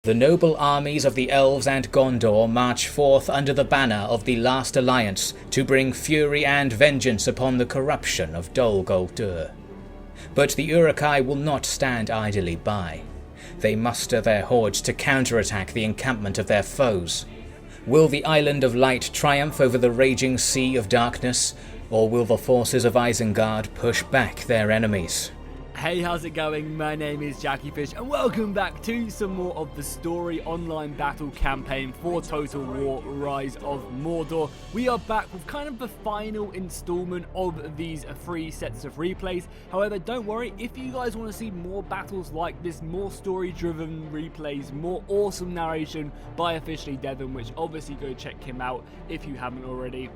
The noble armies of the Elves and Gondor march forth under the banner of the Last Alliance to bring fury and vengeance upon the corruption of Dol Guldur. But the Uruk-hai will not stand idly by. They muster their hordes to counterattack the encampment of their foes. Will the Island of Light triumph over the raging Sea of Darkness, or will the forces of Isengard push back their enemies? Hey, how's it going? My name is jackiefishhh and welcome back to some more of the story online battle campaign for Total War Rise of Mordor. We are back with kind of the final installment of these 3 sets of replays. However, don't worry, if you guys want to see more battles like this, more story driven replays, more awesome narration by Officially Devon, which obviously go check him out if you haven't already.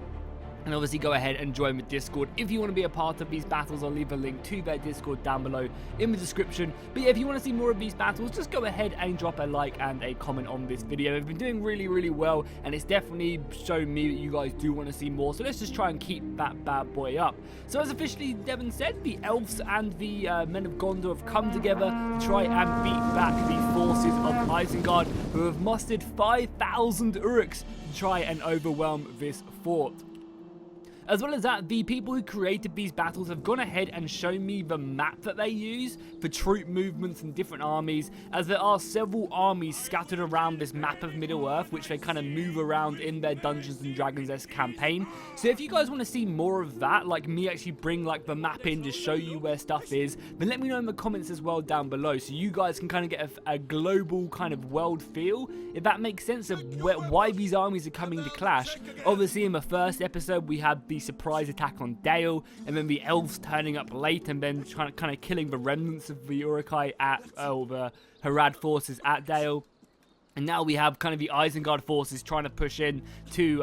And obviously go ahead and join the Discord if you want to be a part of these battles. I'll leave a link to their Discord down below in the description. But yeah, if you want to see more of these battles, just go ahead and drop a like and a comment on this video. They've been doing really well, and it's definitely shown me that you guys do want to see more. So let's just try and keep that bad boy up. So as Officially Devon said, the Elves and the Men of Gondor have come together to try and beat back the forces of Isengard, who have mustered 5,000 Uruks to try and overwhelm this fort. As well as that, the people who created these battles have gone ahead and shown me the map that they use for troop movements and different armies, as there are several armies scattered around this map of Middle-earth, which they kind of move around in their Dungeons & Dragons-esque campaign. So if you guys want to see more of that, like me actually bring like the map in to show you where stuff is, then let me know in the comments as well down below, so you guys can kind of get a global kind of world feel, if that makes sense, of why these armies are coming to clash. Obviously in the first episode we had the surprise attack on Dale, and then the Elves turning up late and then kind of killing the remnants of the Uruk-hai at the Harad forces at Dale. And now we have kind of the Isengard forces trying to push in to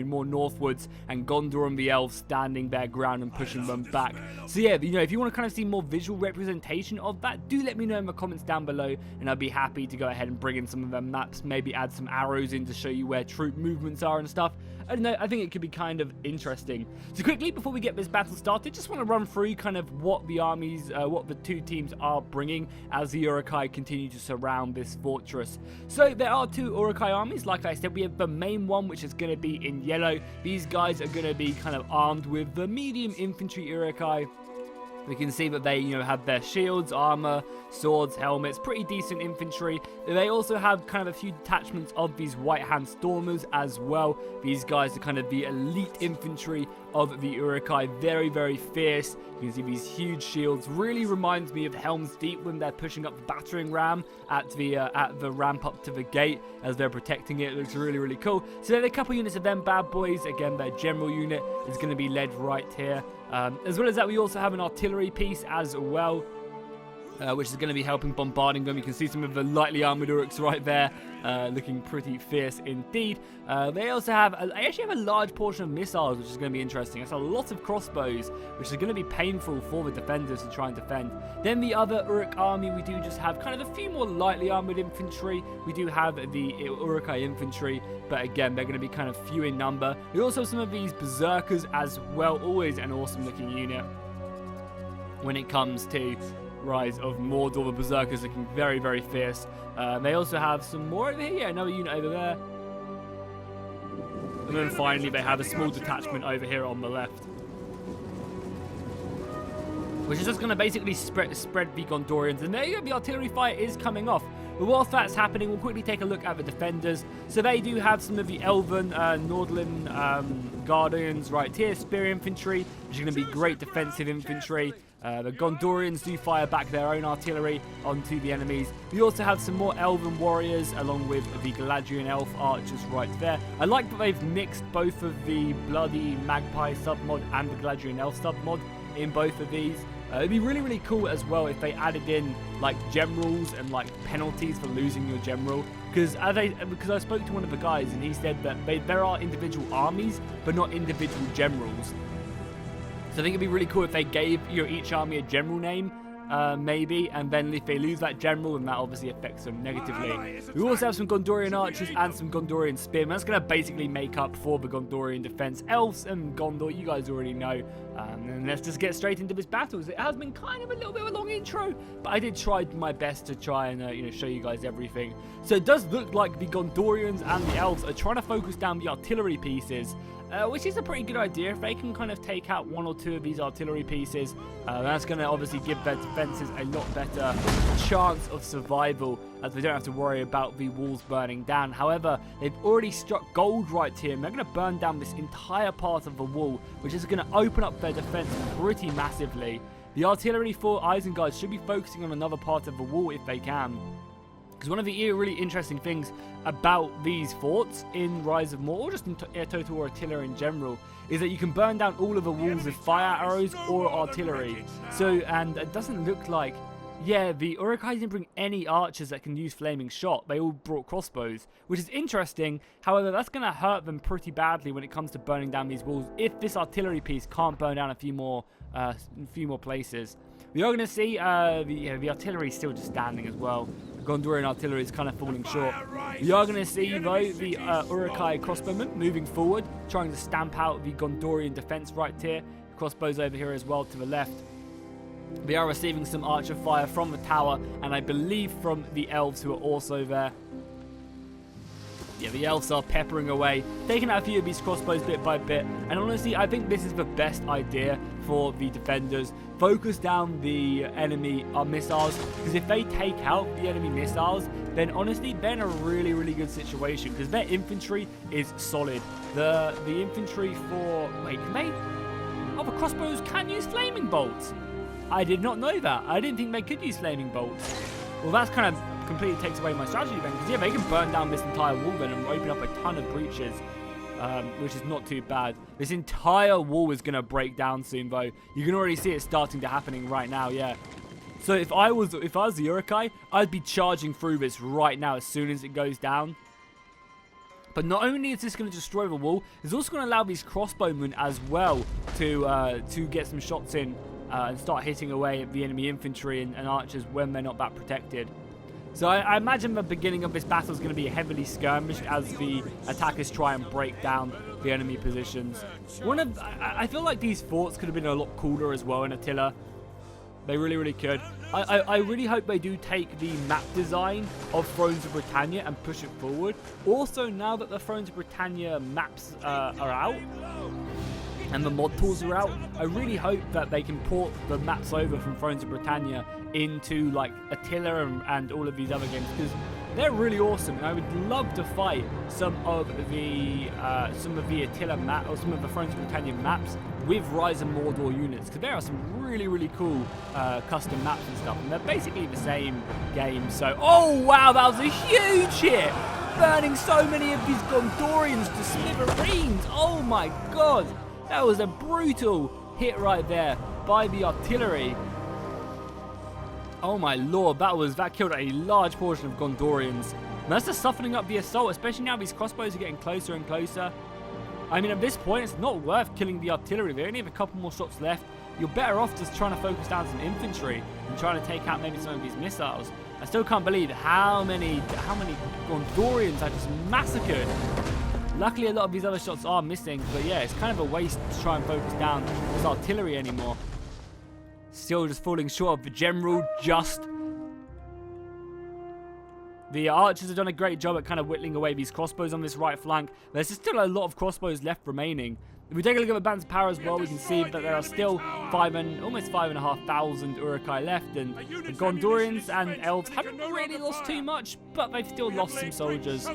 more northwards, and Gondor and the Elves standing their ground and pushing them back. So yeah, if you want to kind of see more visual representation of that, do let me know in the comments down below, and I'd be happy to go ahead and bring in some of the maps, maybe add some arrows in to show you where troop movements are and stuff. I don't know, I think it could be kind of interesting. So quickly, before we get this battle started, just want to run through kind of what the armies, what the 2 teams are bringing as the Uruk-hai continue to surround this fortress. So there are 2 Uruk-hai armies. Like I said, we have the main one, which is going to be in yellow. These guys are going to be kind of armed with the medium infantry Uruk-hai. We can see that they, have their shields, armor, swords, helmets, pretty decent infantry. They also have kind of a few detachments of these White Hand Stormers as well. These guys are kind of the elite infantry of the Uruk-hai, very fierce. You can see these huge shields. Really reminds me of Helm's Deep when they're pushing up the battering ram at the ramp up to the gate as they're protecting it. It looks really cool. So there are a couple units of them bad boys. Again, their general unit is going to be led right here. As well as that, we also have an artillery piece as well, which is going to be helping bombarding them. You can see some of the lightly armored Uruks right there, looking pretty fierce indeed. They also have, I actually have a large portion of missiles, which is going to be interesting. It's a lot of crossbows, which is going to be painful for the defenders to try and defend. Then the other Uruk army, we do just have kind of a few more lightly armored infantry. We do have the Uruk-hai infantry, but again, they're going to be kind of few in number. We also have some of these berserkers as well. Always an awesome looking unit when it comes to Rise of Mordor. The berserkers looking very fierce. They also have some more over here. Yeah, another unit over there. And then finally they have a small detachment over here on the left, which is just going to basically spread the Gondorians. And there you go, the artillery fire is coming off. But whilst that's happening, we'll quickly take a look at the defenders. So they do have some of the Elven, Nordland Guardians right here, spear infantry, which is going to be great defensive infantry. The Gondorians do fire back their own artillery onto the enemies. We also have some more Elven warriors along with the Galadriel elf archers right there. I like that they've mixed both of the Bloody Magpie submod and the Galadriel elf submod in both of these. It'd be really cool as well if they added in like generals and like penalties for losing your general. Because I spoke to one of the guys and he said that there are individual armies but not individual generals. So I think it'd be really cool if they gave each army a general name, maybe, and then if they lose that general, then that obviously affects them negatively. We also have some Gondorian archers and some Gondorian spearmen. That's going to basically make up for the Gondorian defense. Elves and Gondor, you guys already know. And let's just get straight into this battle. It has been kind of a little bit of a long intro, but I did try my best to try and show you guys everything. So it does look like the Gondorians and the Elves are trying to focus down the artillery pieces, which is a pretty good idea. If they can kind of take out one or two of these artillery pieces, that's going to obviously give their defenses a lot better chance of survival, as they don't have to worry about the walls burning down. However, they've already struck gold right here, and they're going to burn down this entire part of the wall, which is going to open up their defense pretty massively. The artillery for Isengard should be focusing on another part of the wall if they can. Because one of the really interesting things about these forts in Rise of Mordor, or just in Total War artillery in general, is that you can burn down all of the walls with fire arrows or artillery. So, and it doesn't look like, yeah, the Uruk-hai didn't bring any archers that can use flaming shot. They all brought crossbows, which is interesting. However, that's going to hurt them pretty badly when it comes to burning down these walls if this artillery piece can't burn down a few more places. We are going to see the artillery is still just standing as well. Gondorian artillery is kind of falling short. We are going to see, though, the Uruk-hai crossbowmen moving forward, trying to stamp out the Gondorian defense right here. Crossbows over here as well to the left. We are receiving some archer fire from the tower, and I believe from the elves who are also there. Yeah, the elves are peppering away, taking out a few of these crossbows bit by bit, and honestly, I think this is the best idea for the defenders. Focus down the enemy missiles, because if they take out the enemy missiles, then honestly, they're in a really, really good situation, because their infantry is solid. The infantry for... Wait, can they... Oh, the crossbows can use flaming bolts. I did not know that. I didn't think they could use flaming bolts. Well, that's kind of completely takes away my strategy then, because yeah, they can burn down this entire wall then and open up a ton of breaches, which is not too bad. This entire wall is going to break down soon, though. You can already see it starting to happening right now, yeah. So if I was the Uruk-hai, I'd be charging through this right now as soon as it goes down. But not only is this going to destroy the wall, it's also going to allow these crossbowmen as well to get some shots in and start hitting away at the enemy infantry and archers when they're not that protected. So I imagine the beginning of this battle is going to be heavily skirmished as the attackers try and break down the enemy positions. I feel like these forts could have been a lot cooler as well in Attila. They really, really could. I really hope they do take the map design of Thrones of Britannia and push it forward. Also, now that the Thrones of Britannia maps are out, and the mod tools are out, I really hope that they can port the maps over from Thrones of Britannia into like Attila and all of these other games, because they're really awesome, and I would love to fight some of the Attila map or some of the Thrones of Britannia maps with Rise of Mordor units, because there are some really, really cool custom maps and stuff, and they're basically the same game. So, oh wow, that was a huge hit, burning so many of these Gondorians to smithereens. Oh my god. That was a brutal hit right there by the artillery. Oh my lord, that killed a large portion of Gondorians. And that's just softening up the assault, especially now these crossbows are getting closer and closer. I mean, at this point, it's not worth killing the artillery. They only have a couple more shots left. You're better off just trying to focus down some infantry and trying to take out maybe some of these missiles. I still can't believe how many Gondorians I just massacred. Luckily, a lot of these other shots are missing, but yeah, it's kind of a waste to try and focus down this artillery anymore. Still just falling short of the general, just. The archers have done a great job at kind of whittling away these crossbows on this right flank. There's still a lot of crossbows left remaining. If we take a look at the band's power as well, we can see that there are still almost 5,500 Uruk-hai left, and the Gondorians and elves haven't really lost too much, but they've still lost some soldiers.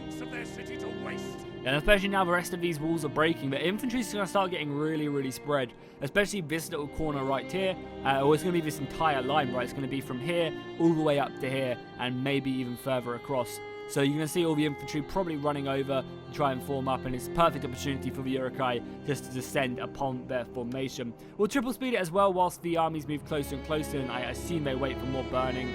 And especially now the rest of these walls are breaking, the infantry is going to start getting really, really spread. Especially this little corner right here, or it's going to be this entire line, right? It's going to be from here all the way up to here, and maybe even further across. So you're going to see all the infantry probably running over to try and form up, and it's a perfect opportunity for the Uruk-hai just to descend upon their formation. We'll triple speed it as well whilst the armies move closer and closer, and I assume they wait for more burning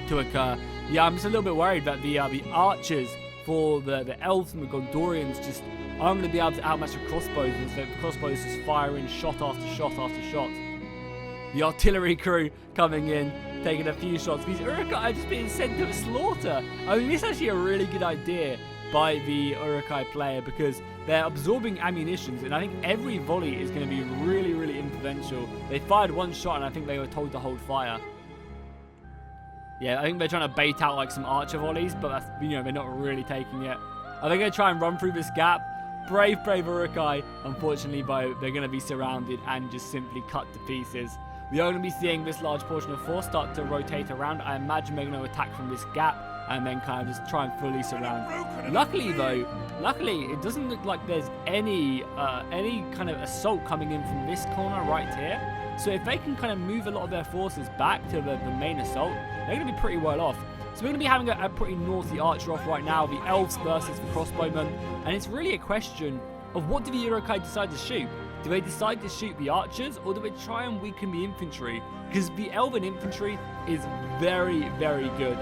to occur. Yeah, I'm just a little bit worried that the archers for the elves and the Gondorians just aren't going to be able to outmatch the crossbows, and so the crossbows just firing shot after shot after shot. The artillery crew coming in, taking a few shots. These Uruk-hai are just being sent to slaughter. I mean, this is actually a really good idea by the Uruk-hai player because they're absorbing ammunitions, and I think every volley is going to be really, really influential. They fired one shot, and I think they were told to hold fire. Yeah, I think they're trying to bait out like some archer volleys, but that's, you know, they're not really taking it. Are they going to try and run through this gap? Brave Uruk-hai. Unfortunately, they're going to be surrounded and just simply cut to pieces. We are going to be seeing this large portion of force start to rotate around. I imagine they're going to attack from this gap and then kind of just try and fully surround. Luckily, it doesn't look like there's any kind of assault coming in from this corner right here. So if they can kind of move a lot of their forces back to the main assault, they're going to be pretty well off. So we're going to be having a pretty naughty archer off right now, the elves versus the crossbowmen, and it's really a question of what do the Uruk-hai decide to shoot? Do they decide to shoot the archers, or do they try and weaken the infantry? Because the elven infantry is very, very good.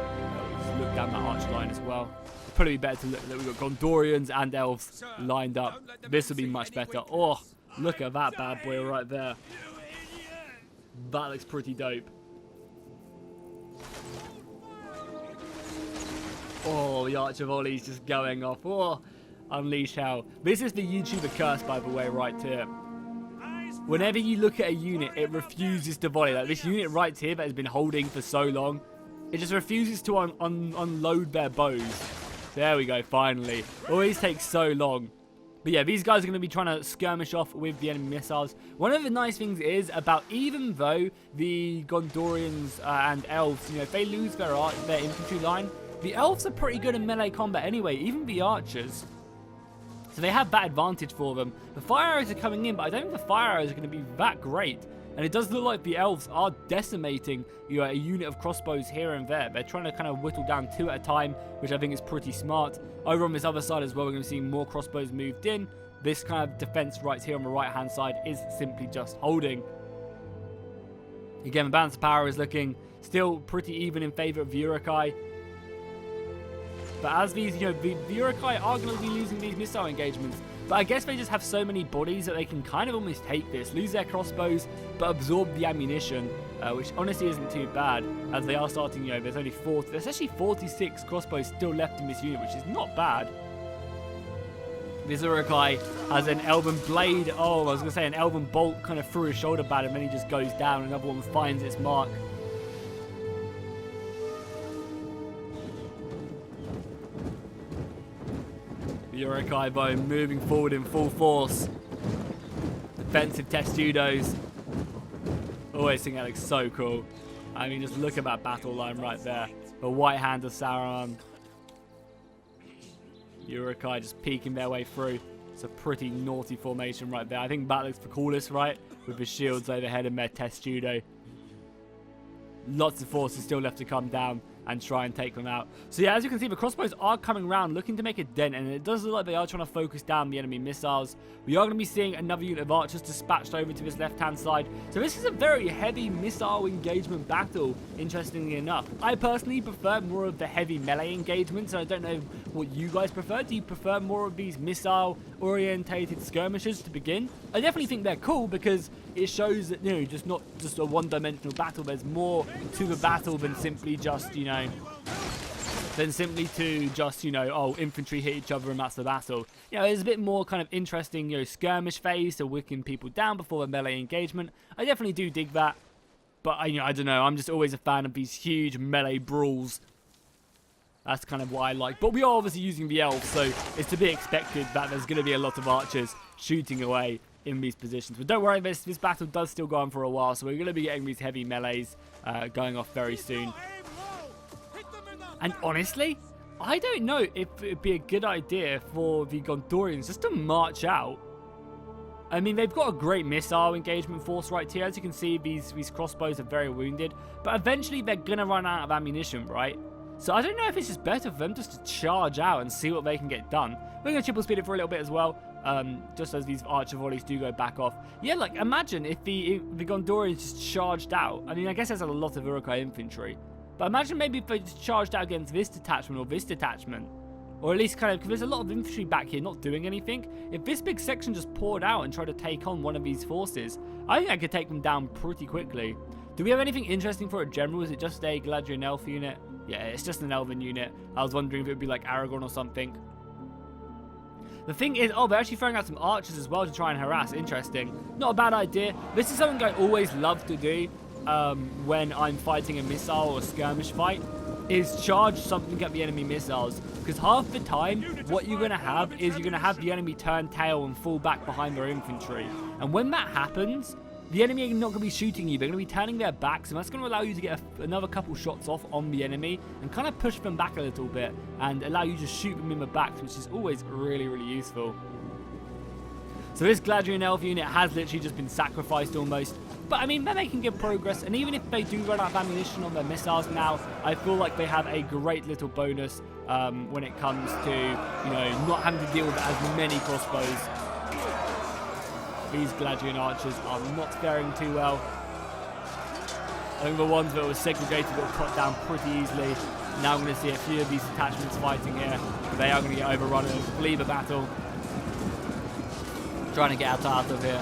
Just look down that archer line as well. It'd probably be better to look that we've got Gondorians and elves lined up. This will be much better. Oh, look at that bad boy right there. That looks pretty dope. Oh, the archer volley's just going off. Oh, unleash hell. This is the YouTuber curse, by the way, right here. Whenever you look at a unit, it refuses to volley. Like this unit right here that has been holding for so long, it just refuses to unload their bows. There we go, finally. Always takes so long. But yeah, these guys are going to be trying to skirmish off with the enemy missiles. One of the nice things is about even though the Gondorians and elves, you know, if they lose their infantry line, the elves are pretty good in melee combat anyway, even the archers. So they have that advantage for them. The fire arrows are coming in, but I don't think the fire arrows are going to be that great. And it does look like the elves are decimating, you know, a unit of crossbows here and there. They're trying to kind of whittle down 2 at a time, which I think is pretty smart. Over on this other side as well, we're going to see more crossbows moved in. This kind of defense right here on the right-hand side is simply just holding. Again, the balance of power is looking still pretty even in favor of the Uruk-hai. But as these, you know, the Uruk-hai are going to be losing these missile engagements. But I guess they just have so many bodies that they can kind of almost take this, lose their crossbows, but absorb the ammunition, which honestly isn't too bad, as they are starting, you know, there's actually 46 crossbows still left in this unit, which is not bad. This Uruk-hai has an elven blade, oh, I was going to say an elven bolt kind of through his shoulder pad, and then he just goes down, another one finds its mark. The Uruk-hai bow moving forward in full force. Defensive testudos. Always think that looks so cool. I mean, just look at that battle line right there. The white hand of Sauron. Uruk-hai just peeking their way through. It's a pretty naughty formation right there. I think that looks the coolest, right? With the shields overhead and their testudo. Lots of forces still left to come down and try and take them out. So yeah, as you can see, the crossbows are coming around looking to make a dent, and it does look like they are trying to focus down the enemy missiles. We are going to be seeing another unit of archers dispatched over to this left-hand side. So this is a very heavy missile engagement battle, interestingly enough. I personally prefer more of the heavy melee engagements, and I don't know what you guys prefer. Do you prefer more of these missile-orientated skirmishes to begin? I definitely think they're cool because it shows that, you know, just not just a one-dimensional battle. There's more to the battle than simply just, you know, oh, infantry hit each other and that's the battle. You know, there's a bit more kind of interesting, you know, skirmish phase to wicking people down before a melee engagement. I definitely do dig that, but I don't know. I'm just always a fan of these huge melee brawls. That's kind of what I like. But we are obviously using the elves, so it's to be expected that there's going to be a lot of archers shooting away in these positions. But don't worry, this battle does still go on for a while, so we're going to be getting these heavy melees going off very soon. And honestly, I don't know if it would be a good idea for the Gondorians just to march out. I mean, they've got a great missile engagement force right here. As you can see, these crossbows are very wounded. But eventually, they're going to run out of ammunition, right? So I don't know if it's just better for them just to charge out and see what they can get done. We're going to triple speed it for a little bit as well. Just as these archer volleys do go back off. Yeah, like, imagine if the Gondorians just charged out. I mean, I guess there's a lot of Uruk-hai infantry. But imagine maybe if they just charged out against this detachment or this detachment. Or at least kind of, because there's a lot of infantry back here not doing anything. If this big section just poured out and tried to take on one of these forces, I think I could take them down pretty quickly. Do we have anything interesting for a general? Is it just a Galadriel elf unit? Yeah, it's just an elven unit. I was wondering if it would be like Aragorn or something. The thing is, oh, they're actually throwing out some archers as well to try and harass. Interesting. Not a bad idea. This is something I always love to do when I'm fighting a missile or skirmish fight, is charge something at the enemy missiles. Because half the time, what you're going to have is you're going to have the enemy turn tail and fall back behind their infantry. And when that happens, the enemy are not going to be shooting you. They're going to be turning their backs, and that's going to allow you to get another couple shots off on the enemy and kind of push them back a little bit and allow you to shoot them in the backs, which is always really, really useful. So this Galadriel elf unit has literally just been sacrificed almost. But I mean, they're making good progress, and even if they do run out of ammunition on their missiles now, I feel like they have a great little bonus when it comes to, you know, not having to deal with as many crossbows. These Galadriel archers are not faring too well. I think the ones that were segregated were cut down pretty easily. Now I'm going to see a few of these detachments fighting here, but they are going to get overrun and flee the battle. Trying to get out of here.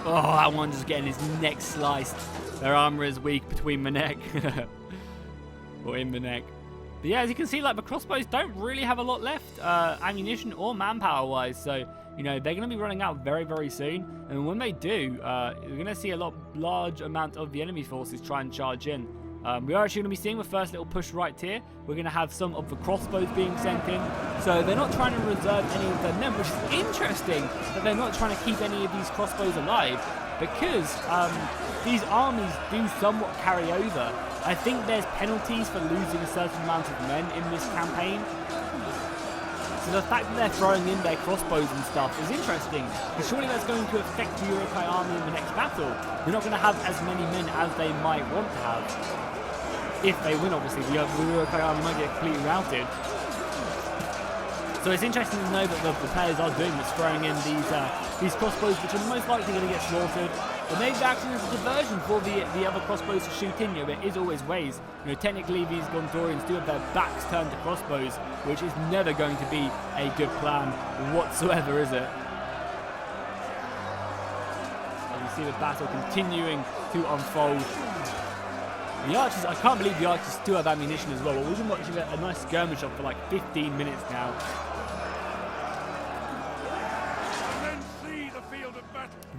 Oh, that one just getting his neck sliced. Their armor is weak between the neck. Or in the neck. But yeah, as you can see, like, the crossbows don't really have a lot left, ammunition or manpower wise. So, you know, they're going to be running out very, very soon. And when they do, you're going to see a large amount of the enemy forces try and charge in. We are actually going to be seeing the first little push right here. We're going to have some of the crossbows being sent in. So they're not trying to reserve any of their men, which is interesting that they're not trying to keep any of these crossbows alive, because these armies do somewhat carry over. I think there's penalties for losing a certain amount of men in this campaign. So the fact that they're throwing in their crossbows and stuff is interesting, because surely that's going to affect the Uruk-hai army in the next battle. They're not going to have as many men as they might want to have. If they win, obviously, the Uruk-hai army might get completely routed. So it's interesting to know that the players are doing this, throwing in these crossbows, which are most likely going to get slaughtered. But maybe acting as a diversion for the other crossbows to shoot in. You know, there is always ways. You know, technically these Gondorians do have their backs turned to crossbows, which is never going to be a good plan whatsoever, is it? And you see the battle continuing to unfold. The archers, I can't believe the archers still have ammunition as well. But we've been watching a nice skirmish up for like 15 minutes now.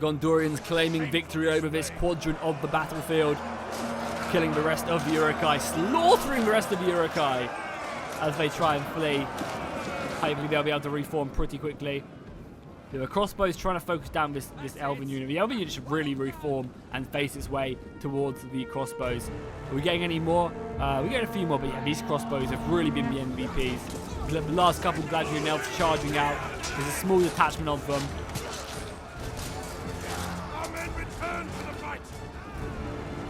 Gondorians claiming victory over this quadrant of the battlefield, killing the rest of the Uruk-hai, slaughtering the rest of the Uruk-hai as they try and flee. Hopefully they'll be able to reform pretty quickly. The crossbows trying to focus down this elven unit. The elven unit should really reform and face its way towards the crossbows. Are we getting any more? We're getting a few more, but yeah, these crossbows have really been the MVPs. The last couple of Galadriel elves charging out. There's a small detachment of them.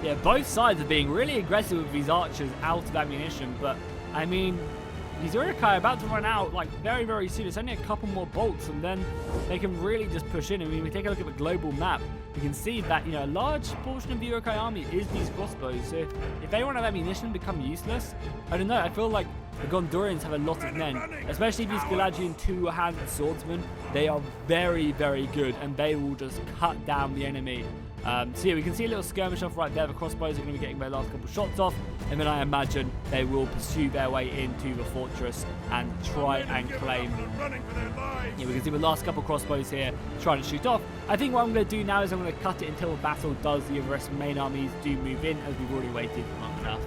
Yeah, both sides are being really aggressive with these archers out of ammunition, but I mean, these Uruk-hai are about to run out like very, very soon. It's only a couple more bolts and then they can really just push in. I mean, we take a look at the global map, you can see that, you know, a large portion of the Uruk-hai army is these crossbows. So if they run out of ammunition, become useless. I don't know, I feel like the Gondorians have a lot of men, especially these Galadriel two-handed swordsmen. They are very, very good and they will just cut down the enemy. So yeah, we can see a little skirmish off right there. The crossbows are going to be getting their last couple of shots off, and then I imagine they will pursue their way into the fortress and try and claim. Yeah, we can see the last couple of crossbows here trying to shoot off. I think what I'm going to do now is I'm going to cut it until the battle does. The rest of the main armies do move in, as we've already waited long enough.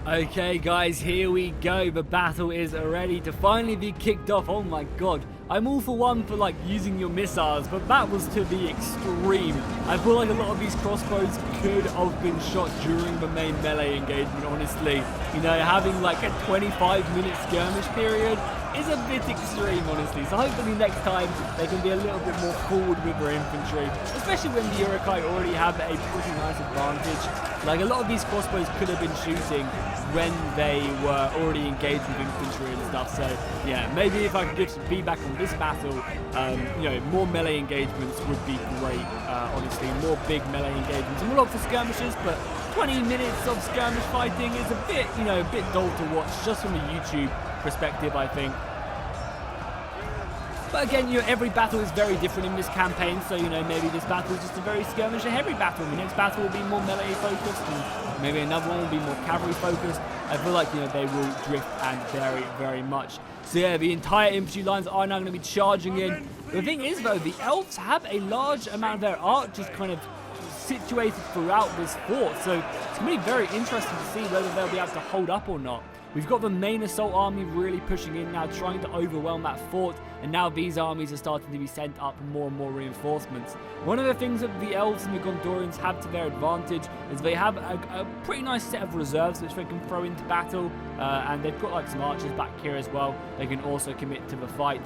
Okay guys, here we go. The battle is ready to finally be kicked off. Oh my god. I'm all for one for like using your missiles, but that was to the extreme. I feel like a lot of these crossbows could have been shot during the main melee engagement, honestly. You know, having like a 25-minute skirmish period is a bit extreme, honestly. So hopefully next time they can be a little bit more forward with their infantry, especially when the Uruk-hai already have a pretty nice advantage. Like, a lot of these crossbows could have been shooting when they were already engaged with infantry and stuff. So yeah, maybe if I could give some feedback on this battle, you know, more melee engagements would be great. Honestly, more big melee engagements. And we'll opt for skirmishes, but 20 minutes of skirmish fighting is a bit, you know, a bit dull to watch just from the YouTube perspective, I think. But again, you know, every battle is very different in this campaign, so, you know, maybe this battle is just a very skirmisher-heavy battle. The next battle will be more melee-focused, and maybe another one will be more cavalry-focused. I feel like, you know, they will drift and vary very much. So, yeah, the entire infantry lines are now going to be charging in. The thing is, though, the elves have a large amount of their archers kind of situated throughout this fort, so it's going to be very interesting to see whether they'll be able to hold up or not. We've got the main assault army really pushing in now, trying to overwhelm that fort, and now these armies are starting to be sent up more and more reinforcements. One of the things that the elves and the Gondorians have to their advantage is they have a pretty nice set of reserves which they can throw into battle, and they've got like some archers back here as well. They can also commit to the fight.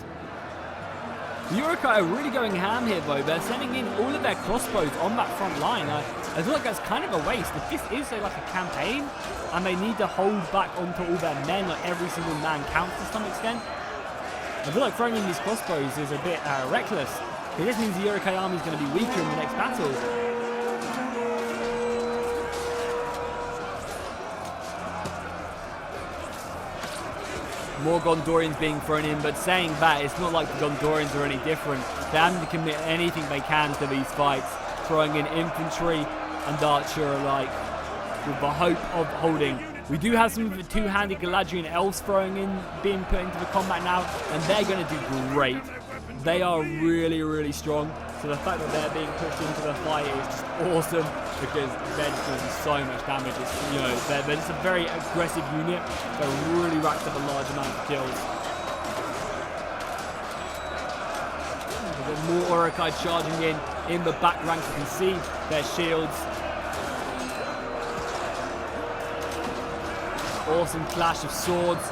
The Uruk-hai are really going ham here, though. They're sending in all of their crossbows on that front line. I feel like that's kind of a waste. If this is, say, like a campaign, and they need to hold back onto all their men, like every single man counts to some extent, I feel like throwing in these crossbows is a bit reckless. This means the Uruk-hai army is going to be weaker in the next battle. More Gondorians being thrown in, but saying that, it's not like the Gondorians are any different. They're having to commit anything they can to these fights, throwing in infantry and archer alike, with the hope of holding. We do have some of the two-handed Galadrian elves being put into the combat now, and they're going to do great. They are really, really strong. So the fact that they're being pushed into the fight is just awesome, because they're just doing so much damage. It's, you know, they're just a very aggressive unit. They're really racked up a large amount of kills. We've got more Uruk-hai charging in the back ranks. You can see their shields. Awesome clash of swords.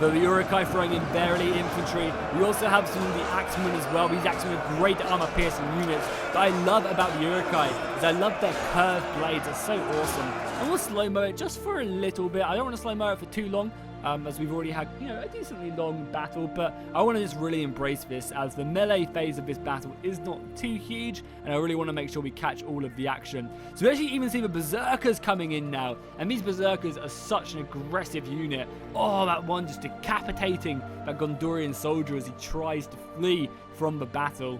The Uruk-hai throwing in barely infantry. We also have some of the axemen as well. These axemen are great armor-piercing units. What I love about the Uruk-hai is I love their curved blades. It's so awesome. And we'll slow-mo it just for a little bit. I don't want to slow-mo it for too long, as we've already had, you know, a decently long battle, but I want to just really embrace this, as the melee phase of this battle is not too huge, and I really want to make sure we catch all of the action. So we actually even see the berserkers coming in now, and these berserkers are such an aggressive unit. Oh, that one just decapitating that Gondorian soldier as he tries to flee from the battle.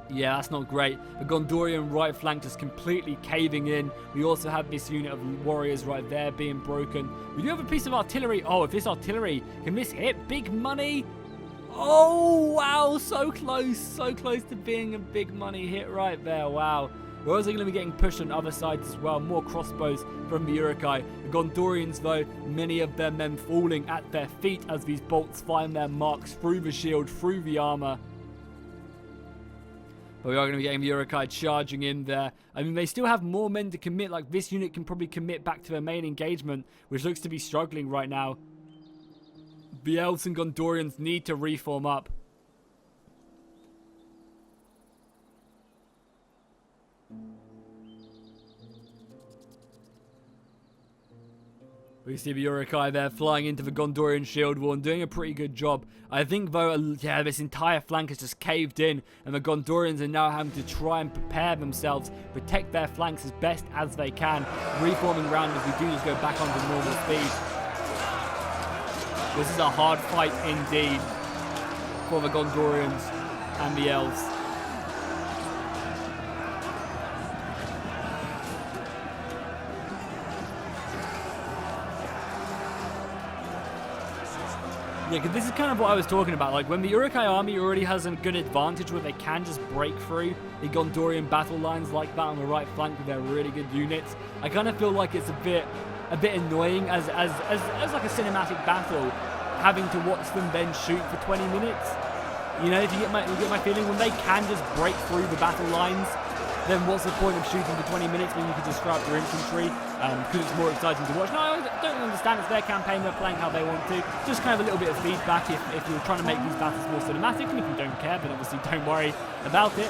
Yeah, that's not great. The Gondorian right flank just completely caving in. We also have this unit of warriors right there being broken. We do have a piece of artillery. Oh, if this artillery, can this hit? Big money. Oh, wow. So close to being a big money hit right there. Wow. We're also going to be getting pushed on other sides as well. More crossbows from the Uruk-hai. The Gondorians, though, many of their men falling at their feet as these bolts find their marks through the shield, through the armor. But we are going to be getting the Uruk-hai charging in there. I mean, they still have more men to commit. Like, this unit can probably commit back to their main engagement, which looks to be struggling right now. The elves and Gondorians need to reform up. We see the Uruk-hai there flying into the Gondorian shield wall and doing a pretty good job. I think, though, yeah, this entire flank has just caved in, and the Gondorians are now having to try and prepare themselves, protect their flanks as best as they can, reforming round as we do just go back onto normal speed. This is a hard fight indeed for the Gondorians and the elves. Yeah, because this is kind of what I was talking about. Like, when the Uruk-hai army already has a good advantage where they can just break through the Gondorian battle lines like that on the right flank with their really good units, I kind of feel like it's a bit annoying as like a cinematic battle, having to watch them then shoot for 20 minutes. You know, if you get my feeling, when they can just break through the battle lines, then what's the point of shooting for 20 minutes when you can just throw out your infantry, because it's more exciting to watch? No, I don't understand. It's their campaign. They're playing how they want to. Just kind of a little bit of feedback if you're trying to make these battles more cinematic, and if you don't care, then obviously don't worry about it.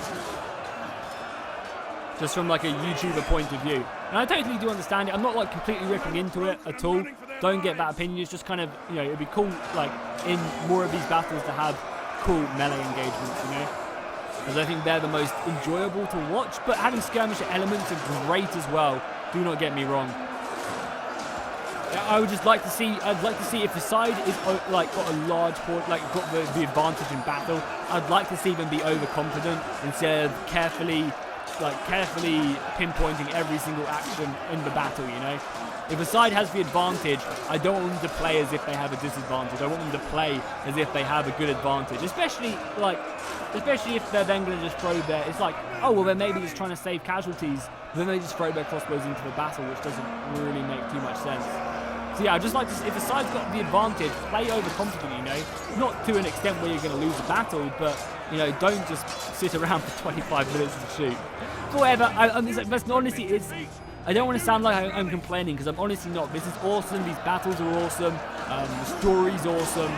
Just from like a YouTuber point of view. And I totally do understand it. I'm not like completely ripping into it at all. Don't get that opinion. It's just kind of, you know, it'd be cool, like, in more of these battles to have cool melee engagements, you know? As I think they're the most enjoyable to watch, but having skirmisher elements are great as well. Do not get me wrong. I would just like to see. I'd like to see if the side is like got a large port, like got the advantage in battle. I'd like to see them be overconfident instead of carefully pinpointing every single action in the battle. You know, if a side has the advantage, I don't want them to play as if they have a disadvantage. I want them to play as if they have a good advantage, especially if they're then going to just throw their. It's like, oh well, they're maybe just trying to save casualties. Then they just throw their crossbows into the battle, which doesn't really make too much sense. So yeah, I'd just like to see, if a side's got the advantage, play overconfident, you know. Not to an extent where you're going to lose a battle, but, you know, don't just sit around for 25 minutes to shoot. But whatever, that's honestly, I don't want to sound like I'm complaining, because I'm honestly not. This is awesome, these battles are awesome, the story's awesome.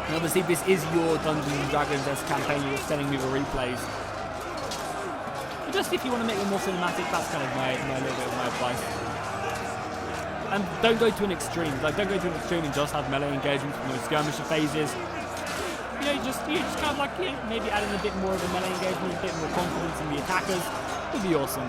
And obviously this is your Dungeons & Dragons-esque campaign, you're sending me the replays. Just if you want to make them more cinematic, that's kind of my little bit of my advice. And don't go to an extreme. Like, don't go to an extreme and just have melee engagements from those skirmisher phases. You know, you just kind of like, you know, maybe add in a bit more of a melee engagement, a bit more confidence in the attackers. Would be awesome.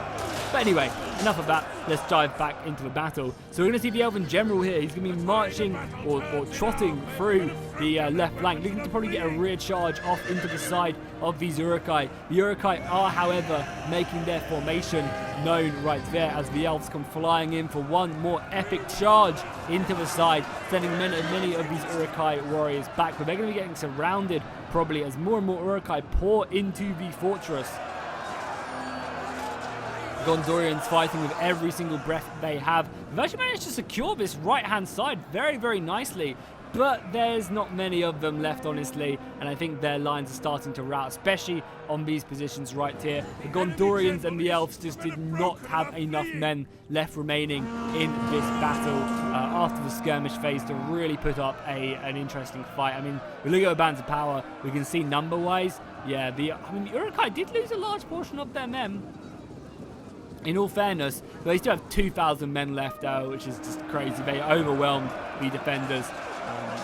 But anyway, enough of that. Let's dive back into the battle. So we're going to see the Elven General here. He's going to be marching or trotting through the left flank, looking to probably get a rear charge off into the side of these Uruk-hai. The Uruk-hai are, however, making their formation known right there as the Elves come flying in for one more epic charge into the side, sending many of these Uruk-hai warriors back. But they're going to be getting surrounded probably as more and more Uruk-hai pour into the fortress. Gondorians fighting with every single breath they have. They've actually managed to secure this right-hand side very, very nicely. But there's not many of them left, honestly, and I think their lines are starting to rout, especially on these positions right here. The Gondorians and the Elves just did not have enough men left remaining in this battle after the skirmish phase to really put up an interesting fight. I mean, we look at the bands of power, we can see number-wise, yeah, the Uruk-hai did lose a large portion of their men. In all fairness, they still have 2,000 men left, which is just crazy. They overwhelmed the defenders.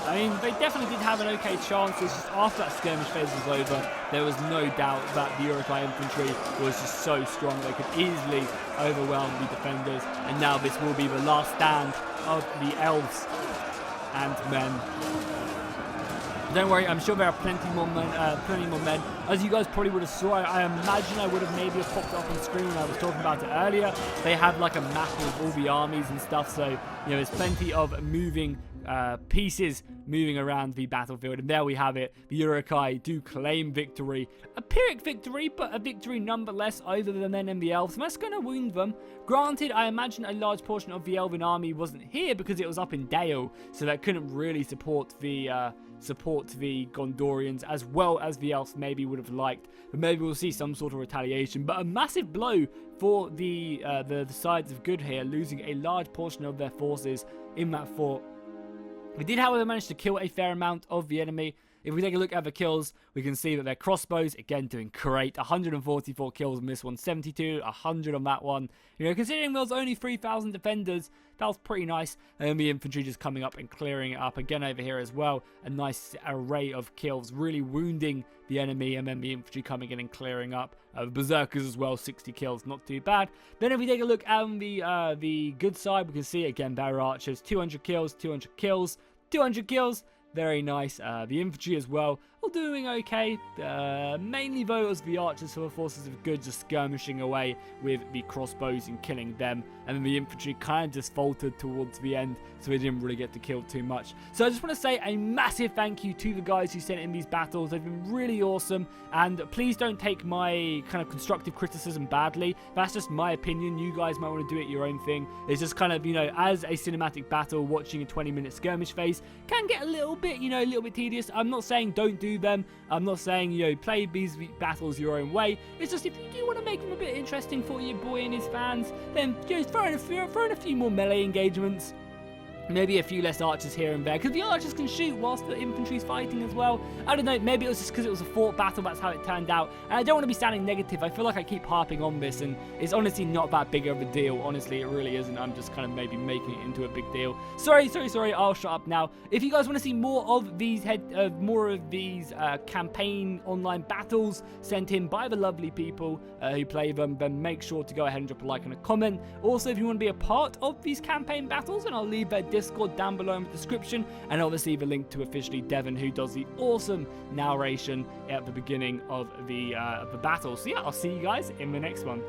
I mean, they definitely did have an okay chance. It's just after that skirmish phase was over, there was no doubt that the Uruk-hai infantry was just so strong they could easily overwhelm the defenders. And now this will be the last stand of the Elves and men. Don't worry, I'm sure there are plenty more men. As you guys probably would have saw, I imagine I would have maybe popped it up on screen when I was talking about it earlier. They have like a map of all the armies and stuff, so you know there's plenty of moving pieces moving around the battlefield. And there we have it. The Uruk-hai do claim victory. A Pyrrhic victory, but a victory nonetheless over the men and the Elves. And that's going to wound them. Granted, I imagine a large portion of the Elven army wasn't here because it was up in Dale, so that couldn't really support the Gondorians as well as the Elves maybe would have liked. But maybe we'll see some sort of retaliation. But a massive blow for the sides of good here, losing a large portion of their forces in that fort. We did, however, manage to kill a fair amount of the enemy. If we take a look at the kills, we can see that their crossbows, again, doing great. 144 kills on this one, 72, 100 on that one. You know, considering there was only 3,000 defenders, that was pretty nice. And then the infantry just coming up and clearing it up. Again, over here as well, a nice array of kills, really wounding the enemy. And then the infantry coming in and clearing up. Berserkers as well, 60 kills, not too bad. Then if we take a look at the good side, we can see, again, better archers, 200 kills, 200 kills, 200 kills. Very nice. The infantry as well, all doing okay. Mainly though, as the archers for the forces of good, just skirmishing away with the crossbows and killing them. And then the infantry kind of just faltered towards the end, so they didn't really get to kill too much. So I just want to say a massive thank you to the guys who sent in these battles. They've been really awesome. And please don't take my kind of constructive criticism badly. That's just my opinion. You guys might want to do it your own thing. It's just kind of, you know, as a cinematic battle, watching a 20-minute skirmish phase can get a little bit, you know, a little bit tedious. I'm not saying don't do them. I'm not saying, you know, play these battles your own way. It's just if you do want to make them a bit interesting for your boy and his fans, then just throw in a few more melee engagements. Maybe a few less archers here and there, because the archers can shoot whilst the infantry's fighting as well. I don't know, maybe it was just because it was a fought battle, that's how it turned out. And I don't want to be sounding negative, I feel like I keep harping on this, and it's honestly not that big of a deal. Honestly, it really isn't. I'm just kind of maybe making it into a big deal. Sorry, I'll shut up now. If you guys want to see more of these campaign online battles sent in by the lovely people who play them, then make sure to go ahead and drop a like and a comment. Also, if you want to be a part of these campaign battles, and I'll leave their Discord down below in the description, and obviously the link to officially Devon, who does the awesome narration at the beginning of the battle. So yeah, I'll see you guys in the next one.